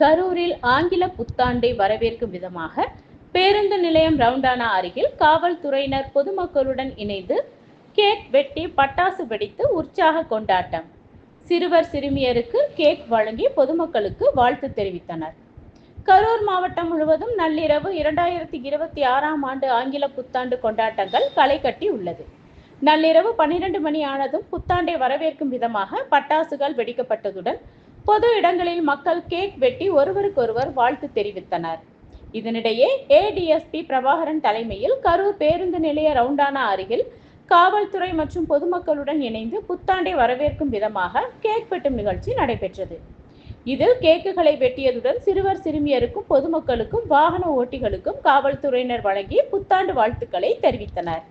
கரூரில் ஆங்கில புத்தாண்டை வரவேற்கும் விதமாக பேருந்து நிலையம் ரவுண்டானா அருகில் காவல்துறையினர் பொதுமக்களுடன் இணைந்து கேக் வெட்டி பட்டாசு வெடித்து உற்சாக கொண்டாட்டம். சிறுவர் சிறுமியருக்கு கேக் வழங்கி பொதுமக்களுக்கு வாழ்த்து தெரிவித்தனர். கரூர் மாவட்டம் முழுவதும் நள்ளிரவு 2026ஆம் ஆண்டு ஆங்கில புத்தாண்டு கொண்டாட்டங்கள் களை கட்டி உள்ளது. நள்ளிரவு 12 மணி ஆனதும் புத்தாண்டை வரவேற்கும் விதமாக பட்டாசுகள் வெடிக்கப்பட்டதுடன் பொது இடங்களில் மக்கள் கேக் வெட்டி ஒருவருக்கொருவர் வாழ்த்து தெரிவித்தனர். இதனிடையே ஏடிஎஸ்பி பிரபாகரன் தலைமையில் கரூர் பேருந்து நிலைய ரவுண்டானா அருகில் காவல்துறை மற்றும் பொதுமக்களுடன் இணைந்து புத்தாண்டை வரவேற்கும் விதமாக கேக் வெட்டும் நிகழ்ச்சி நடைபெற்றது. இதில் கேக்குகளை வெட்டியதுடன் சிறுவர் சிறுமியருக்கும் பொதுமக்களுக்கும் வாகன ஓட்டிகளுக்கும் காவல்துறையினர் வழங்கி புத்தாண்டு வாழ்த்துக்களை தெரிவித்தனர்.